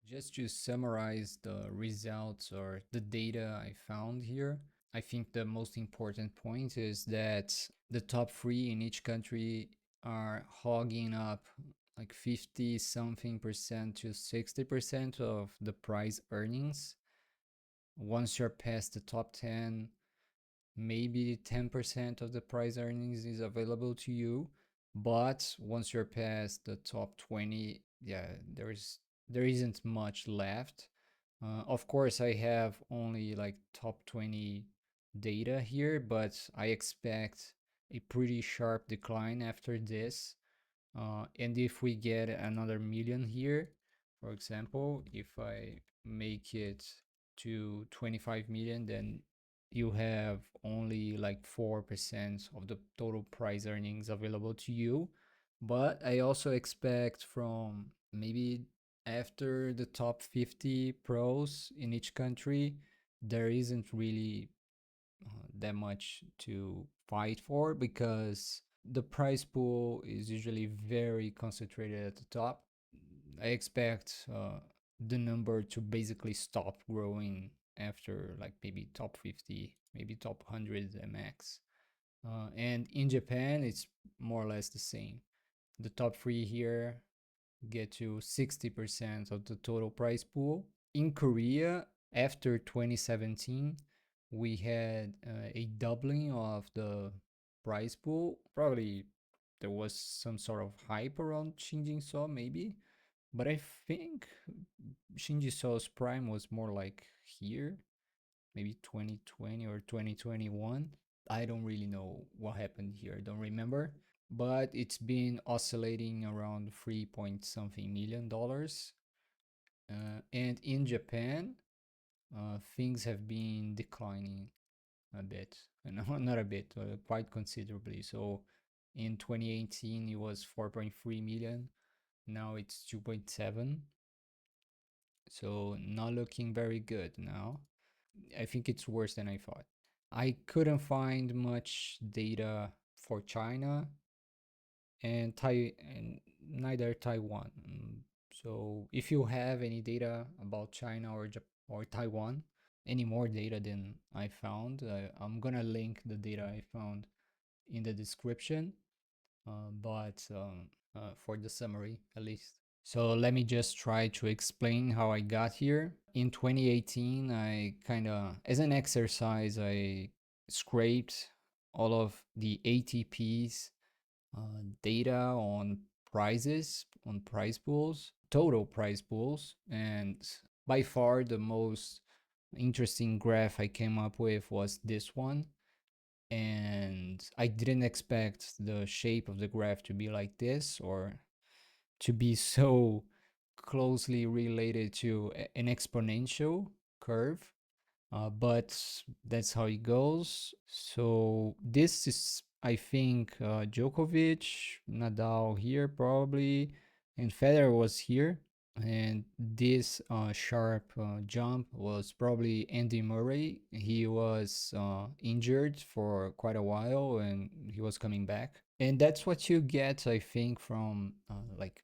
Just to summarize the results or the data I found here, I think the most important point is that the top three in each country are hogging up like 50 something percent to 60% of the prize earnings. Once you're past the top 10, maybe 10% of the prize earnings is available to you. But once you're past the top 20, yeah, there isn't much left. Of course, I have only like top 20 data here, but I expect a pretty sharp decline after this. And if we get another million here, for example, if I make it to 25 million, then you have only like 4% of the total prize earnings available to you. But I also expect from maybe after the top 50 pros in each country, there isn't really that much to fight for because the prize pool is usually very concentrated at the top. I expect the number to basically stop growing after like maybe top 50, maybe top 100 max. And in Japan, it's more or less the same. The top three here get to 60% of the total prize pool. In Korea, after 2017, we had a doubling of the prize pool. Probably there was some sort of hype around Shinjin So, maybe. But I think Shinji So's prime was more like here, maybe 2020 or 2021. I don't really know what happened here. I don't remember. But it's been oscillating around 3 point something million dollars. And in Japan, things have been declining a bit. No, not a bit, quite considerably. So in 2018, it was 4.3 million. Now it's 2.7. So not looking very good now. I think it's worse than I thought. I couldn't find much data for China and neither Taiwan. So if you have any data about China or Taiwan, any more data than I found, I'm gonna link the data I found in the description. But for the summary at least. So let me just try to explain how I got here. In 2018, I kind of, as an exercise, I scraped all of the ATPs data on prizes, on prize pools, total prize pools. And by far, the most interesting graph I came up with was this one. And I didn't expect the shape of the graph to be like this or to be so closely related to an exponential curve. But that's how it goes. So this is, I think, Djokovic, Nadal here probably, and Federer was here. And this sharp jump was probably Andy Murray. He was injured for quite a while and he was coming back. And that's what you get, I think, from like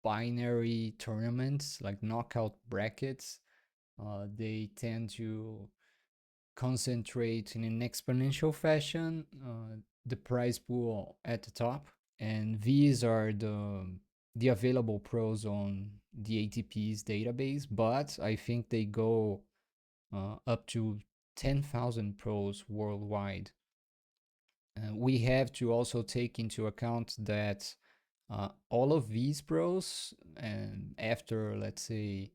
binary tournaments, like knockout brackets. They tend to concentrate in an exponential fashion the prize pool at the top, and these are the available pros on the ATP's database. But I think they go up to 10,000 pros worldwide. We have to also take into account that all of these pros, and after let's say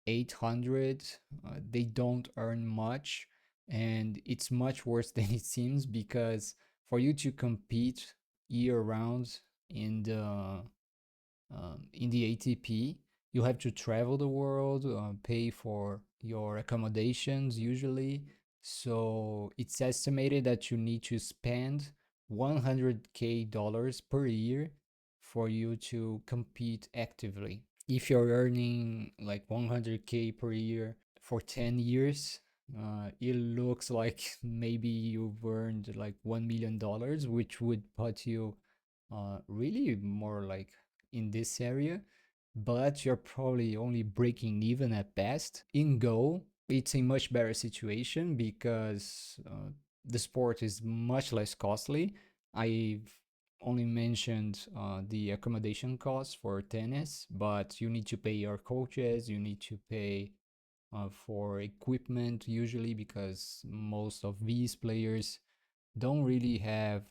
800, they don't earn much, and it's much worse than it seems because for you to compete year round in the ATP, you have to travel the world, pay for your accommodations usually. So it's estimated that you need to spend $100K per year for you to compete actively. If you're earning like 100K per year for 10 years, it looks like maybe you've earned like $1 million, which would put you really more like in this area. but you're probably only breaking even at best. In Go, it's a much better situation because the sport is much less costly. I've only mentioned the accommodation costs for tennis, but you need to pay your coaches, you need to pay for equipment usually because most of these players don't really have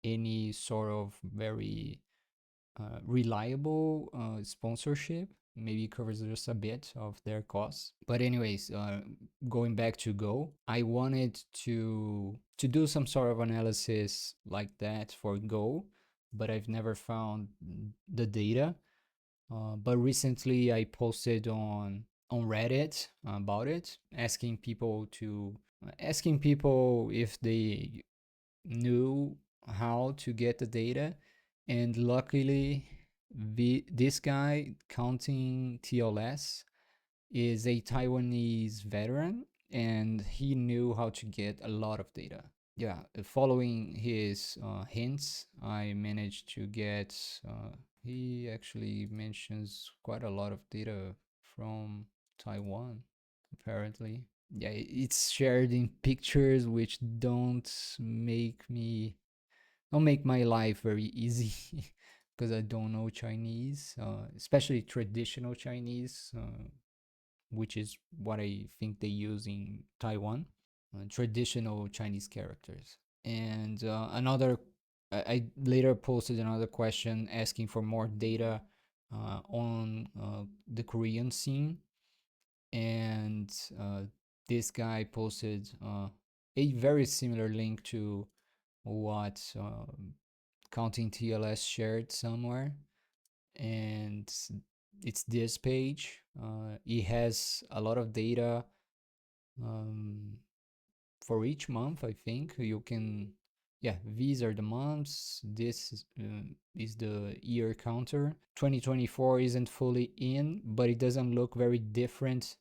any sort of very reliable sponsorship. Maybe covers just a bit of their costs. But anyways, going back to Go, I wanted to do some sort of analysis like that for Go, but I've never found the data. But recently I posted on Reddit about it, asking people if they knew how to get the data, and luckily this guy counting TLS is a Taiwanese veteran and he knew how to get a lot of data. Yeah, following his hints, I managed to get. He actually mentions quite a lot of data from Taiwan, apparently. Yeah, it's shared in pictures, which don't make my life very easy because I don't know Chinese, especially traditional Chinese, which is what I think they use in Taiwan, traditional Chinese characters. And I later posted another question asking for more data on the Korean scene, and this guy posted a very similar link to what Counting TLS shared somewhere, and it's this page. It has a lot of data um, for each month. I think you can, yeah, these are the months. This is the year counter. 2024 isn't fully in, but it doesn't look very different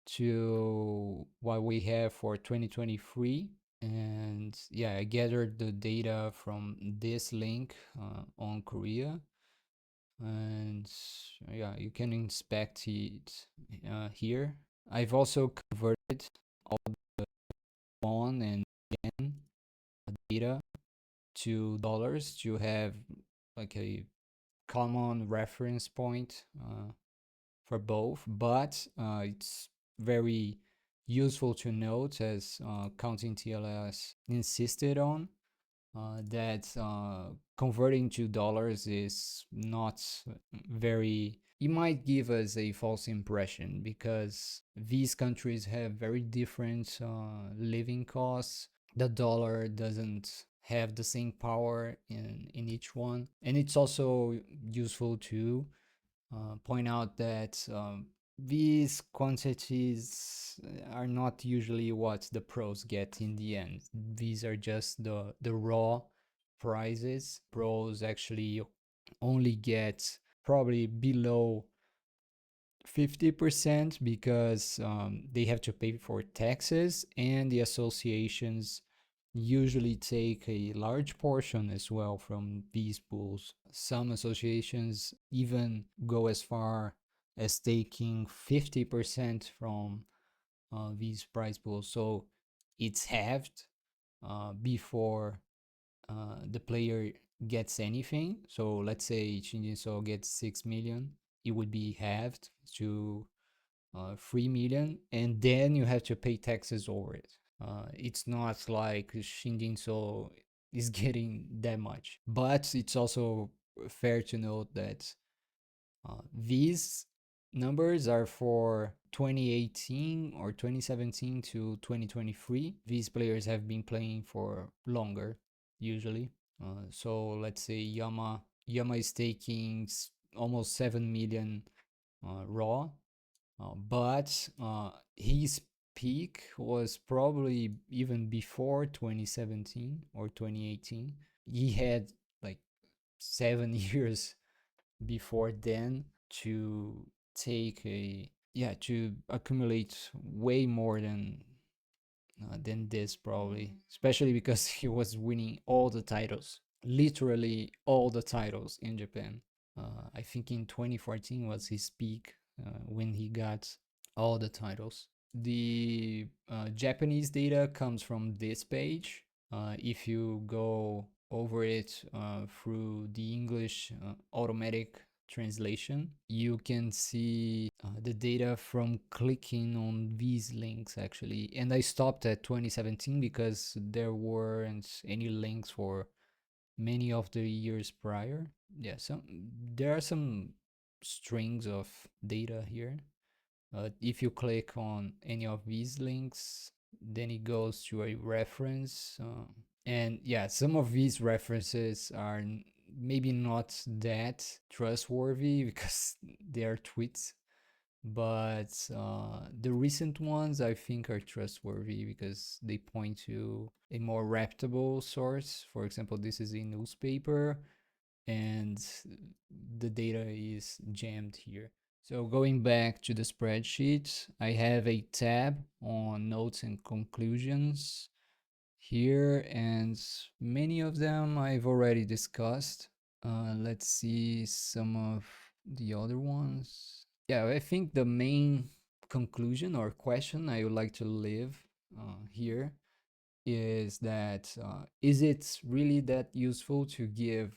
to what we have for 2023. And yeah, I gathered the data from this link on Korea, and yeah, you can inspect it here. I've also converted all won and yen data to dollars to have like a common reference point for both, but it's very useful to note, as Counting TLS insisted on, that converting to dollars is not very. It might give us a false impression because these countries have very different living costs. The dollar doesn't have the same power in each one. And it's also useful to point out that these quantities are not usually what the pros get in the end. These are just the raw prices. Pros actually only get probably below 50% because they have to pay for taxes, and the associations usually take a large portion as well from these pools. Some associations even go as far as taking 50% from these prize pools. So it's halved before the player gets anything. So let's say Shinjin gets 6 million, it would be halved to 3 million, and then you have to pay taxes over it. It's not like Shinjin is getting that much. But it's also fair to note that these numbers are for 2018 or 2017 to 2023. These players have been playing for longer, usually. So let's say Yama is taking almost 7 million raw, but his peak was probably even before 2017 or 2018. He had like 7 years before then to take a to accumulate way more than this, probably, especially because he was winning all the titles, literally all the titles in Japan. I think in 2014 was his peak when he got all the titles. The Japanese data comes from this page. If you go over it through the English automatic translation, you can see the data from clicking on these links actually. And I stopped at 2017 because there weren't any links for many of the years prior. Yeah, there are some strings of data here. If you click on any of these links, then it goes to a reference. And yeah, some of these references are maybe not that trustworthy because they are tweets. But the recent ones I think are trustworthy because they point to a more reputable source. For example, this is a newspaper and the data is jammed here. So going back to the spreadsheet, I have a tab on notes and conclusions here, and many of them I've already discussed. Let's see some of the other ones. Yeah, I think the main conclusion or question I would like to leave here is that is it really that useful to give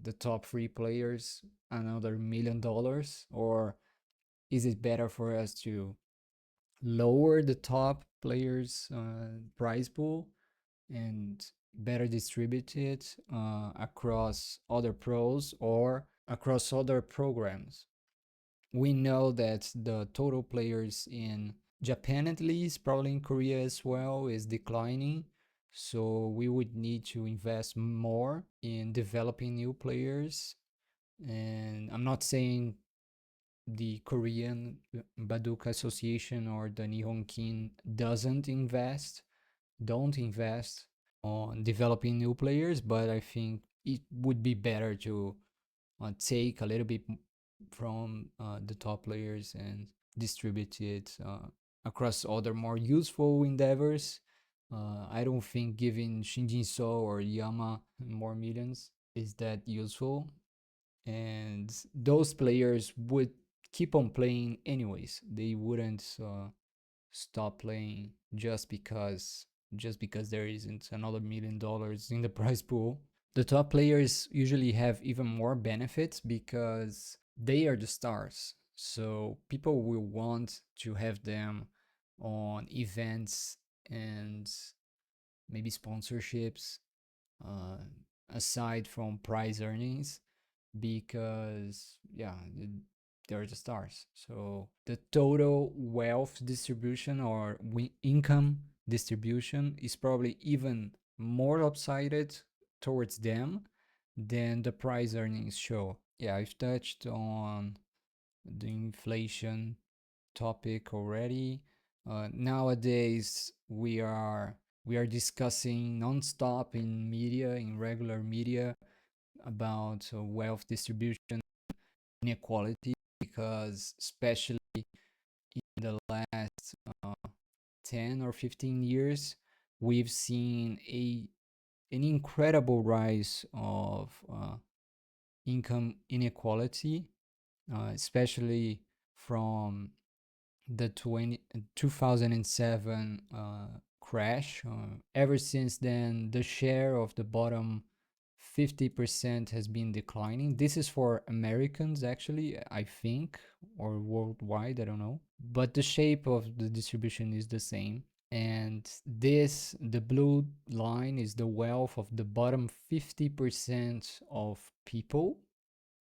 the top three players another $1 million, or is it better for us to lower the top players prize pool and better distribute it across other pros or across other programs? We know that the total players in Japan, at least, probably in Korea as well, is declining. So we would need to invest more in developing new players. And I'm not saying the Korean Baduk Association or the Nihonkin don't invest on developing new players, but I think it would be better to take a little bit from the top players and distribute it across other more useful endeavors. I don't think giving Shinjin So or Yama more millions is that useful, and those players would keep on playing anyways. They wouldn't stop playing just because there isn't another $1 million in the prize pool. The top players usually have even more benefits because they are the stars. So people will want to have them on events and maybe sponsorships uh, aside from prize earnings because, yeah, they're the stars. So the total wealth distribution or income distribution is probably even more lopsided towards them than the prize earnings show. Yeah, I've touched on the inflation topic already. Nowadays, we are discussing nonstop in media, in regular media, about wealth distribution inequality, because especially in the last 10 or 15 years, we've seen an incredible rise of income inequality, especially from the 2007 crash. Ever since then, the share of the bottom 50% has been declining. This is for Americans, actually, I think, or worldwide, I don't know. But the shape of the distribution is the same. And the blue line is the wealth of the bottom 50% of people.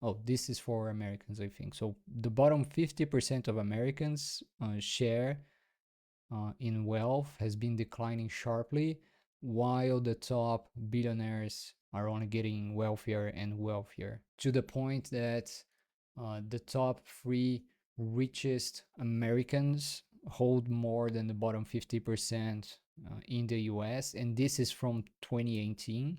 Oh, this is for Americans, I think. So the bottom 50% of Americans' share in wealth has been declining sharply, while the top billionaires are only getting wealthier and wealthier, to the point that the top three richest Americans hold more than the bottom 50% in the US. And this is from 2018.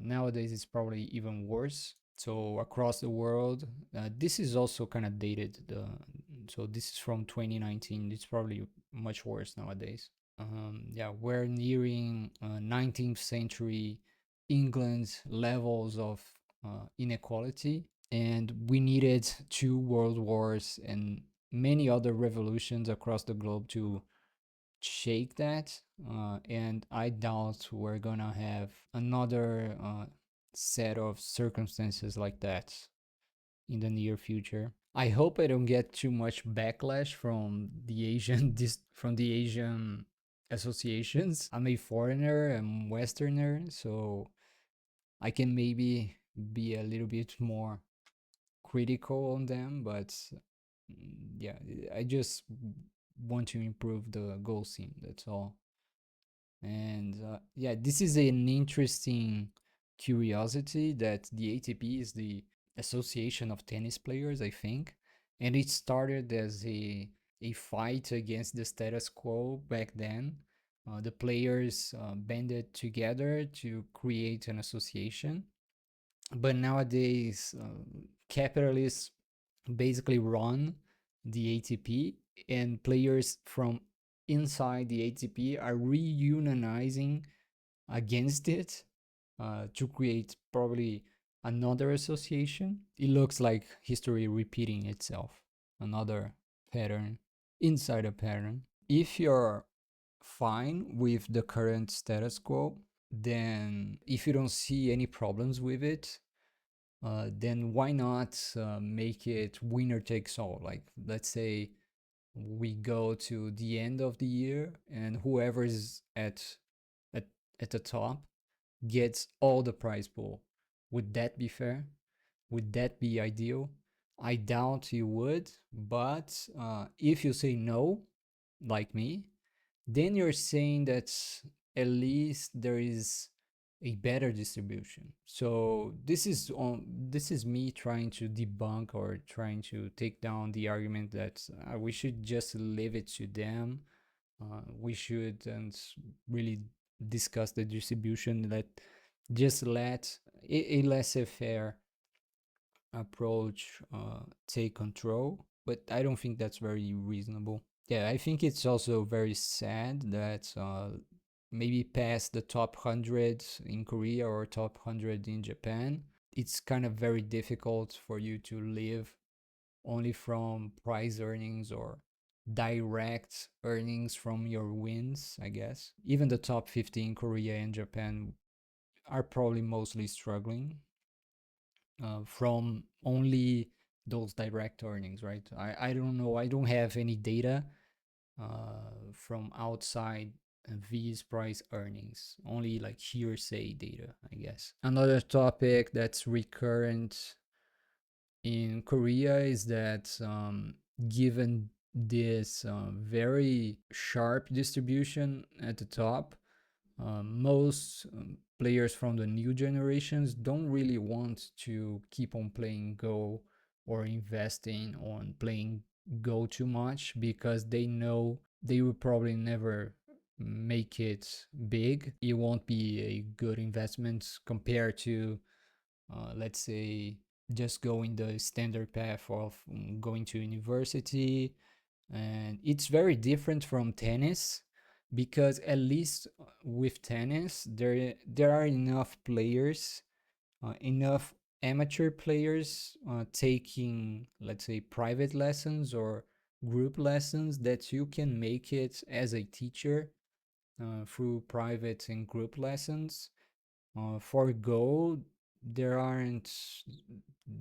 Nowadays, it's probably even worse. So across the world, this is also kind of dated. So this is from 2019. It's probably much worse nowadays. Yeah, we're nearing 19th century England's levels of inequality. and we needed two world wars and many other revolutions across the globe to shake that. And I doubt we're gonna have another set of circumstances like that in the near future. I hope I don't get too much backlash from the Asian from the Asian associations. I'm a foreigner, I'm Westerner, so I can maybe be a little bit more critical on them, but yeah, I just want to improve the goal scene. That's all. And yeah, this is an interesting curiosity that the ATP is the Association of Tennis Players, I think, and it started as a fight against the status quo back then. The players banded together to create an association, but nowadays capitalists basically run the ATP, and players from inside the ATP are reunionizing against it to create probably another association. It looks like history repeating itself, another pattern inside a pattern. If you're fine with the current status quo, then if you don't see any problems with it, then why not make it winner takes all? Like, let's say we go to the end of the year and whoever is at at the top gets all the prize pool. Would that be fair? Would that be ideal? I doubt you would, but if you say no, like me, then you're saying that at least there is a better distribution. So this is me trying to debunk or trying to take down the argument that we should just leave it to them. We shouldn't really discuss the distribution. Just let a laissez-faire approach take control. But I don't think that's very reasonable. Yeah, I think it's also very sad that maybe past the top 100 in Korea or top 100 in Japan, it's kind of very difficult for you to live only from prize earnings or direct earnings from your wins, I guess. Even the top 50 in Korea and Japan are probably mostly struggling from only those direct earnings, right? I don't know. I don't have any data from outside these price earnings, only like hearsay data, I guess. Another topic that's recurrent in Korea is that given this very sharp distribution at the top, most players from the new generations don't really want to keep on playing Go or investing on playing Go too much because they know they will probably never make it big. It won't be a good investment compared to, let's say, just going the standard path of going to university. And it's very different from tennis because at least with tennis there are enough players, enough amateur players taking, let's say, private lessons or group lessons that you can make it as a teacher through private and group lessons. For Go, there aren't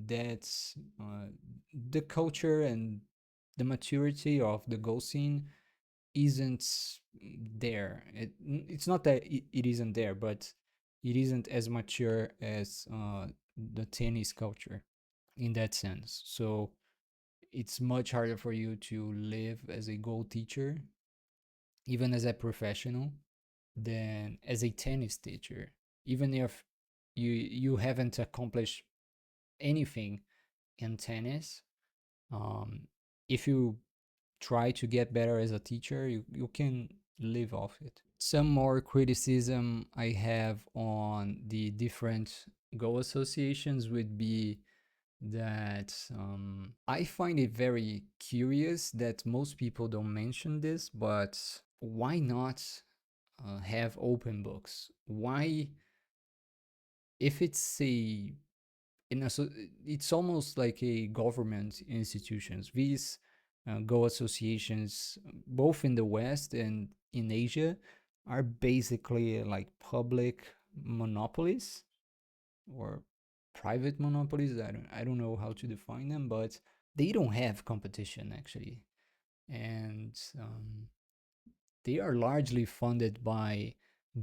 that the culture and the maturity of the Go scene isn't there. It's not that it isn't there, but it isn't as mature as the tennis culture in that sense. So it's much harder for you to live as a Go teacher, even as a professional, than as a tennis teacher, even if you haven't accomplished anything in tennis. um, if you try to get better as a teacher, you can live off it. Some more criticism I have on the different Go associations would be that I find it very curious that most people don't mention this, but why not have open books? Why, if it's a in a, it's almost like a government institutions. These Go associations, both in the West and in Asia, are basically like public monopolies or private monopolies. I don't know how to define them, but they don't have competition actually, and they are largely funded by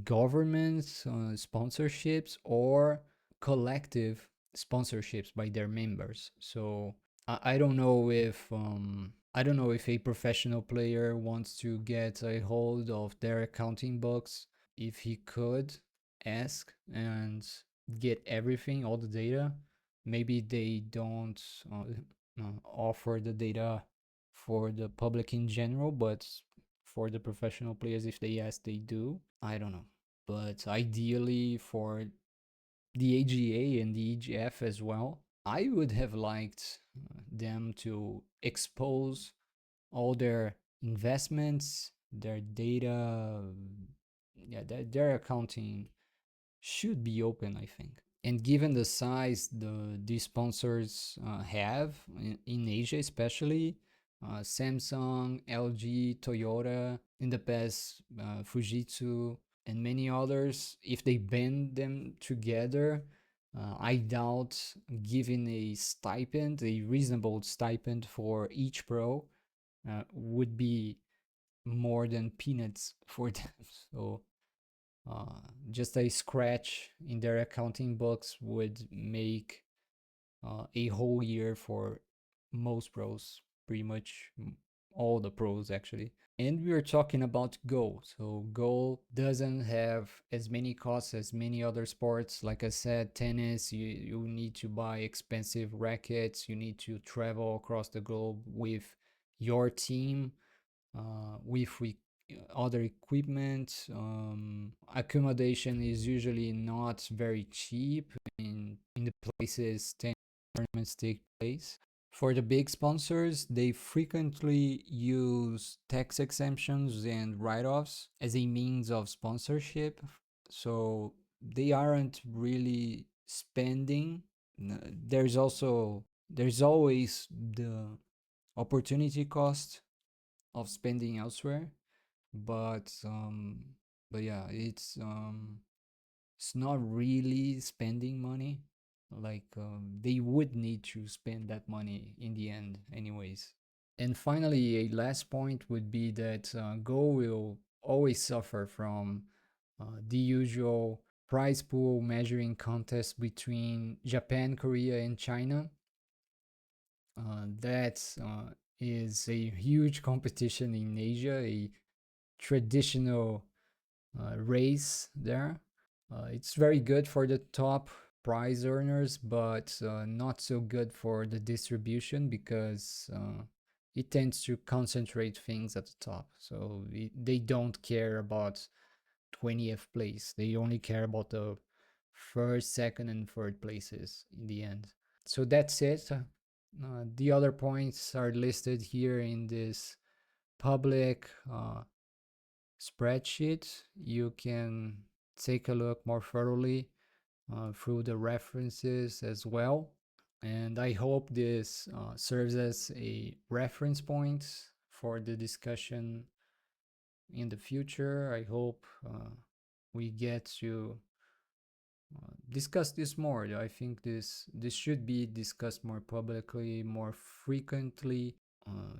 government sponsorships or collective sponsorships by their members. So I don't know if a professional player wants to get a hold of their accounting books, if he could ask and get everything, all the data. Maybe they don't offer the data for the public in general, but for the professional players, if they ask, they do. I don't know. But ideally, for the AGA and the EGF as well, I would have liked them to expose all their investments, their data, yeah, their accounting should be open, I think. And given the size these sponsors have in Asia, especially Samsung, LG, Toyota, in the past Fujitsu, and many others, if they band them together, I doubt giving a reasonable stipend for each pro would be more than peanuts for them. So uh, just a scratch in their accounting books would make a whole year for most pros, pretty much all the pros actually. And we are talking about Go. So Go doesn't have as many costs as many other sports. Like I said, tennis, you need to buy expensive rackets, you need to travel across the globe with your team, with other equipment. Accommodation is usually not very cheap in the places tournaments take place. For the big sponsors, they frequently use tax exemptions and write offs as a means of sponsorship. So they aren't really spending. There's always the opportunity cost of spending elsewhere, but yeah, it's not really spending money. Like they would need to spend that money in the end, anyways. And finally, a last point would be that Go will always suffer from the usual prize pool measuring contest between Japan, Korea, and China. That is a huge competition in Asia, a traditional race there. It's very good for the top prize earners, but not so good for the distribution because it tends to concentrate things at the top. So they don't care about 20th place. They only care about the first, second, and third places in the end. So that's it. The other points are listed here in this public spreadsheet. You can take a look more thoroughly through the references as well. And I hope this serves as a reference point for the discussion in the future. I hope we get to discuss this more. I think this should be discussed more publicly, more frequently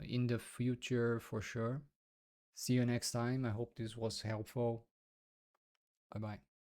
in the future for sure. See you next time. I hope this was helpful. Bye bye.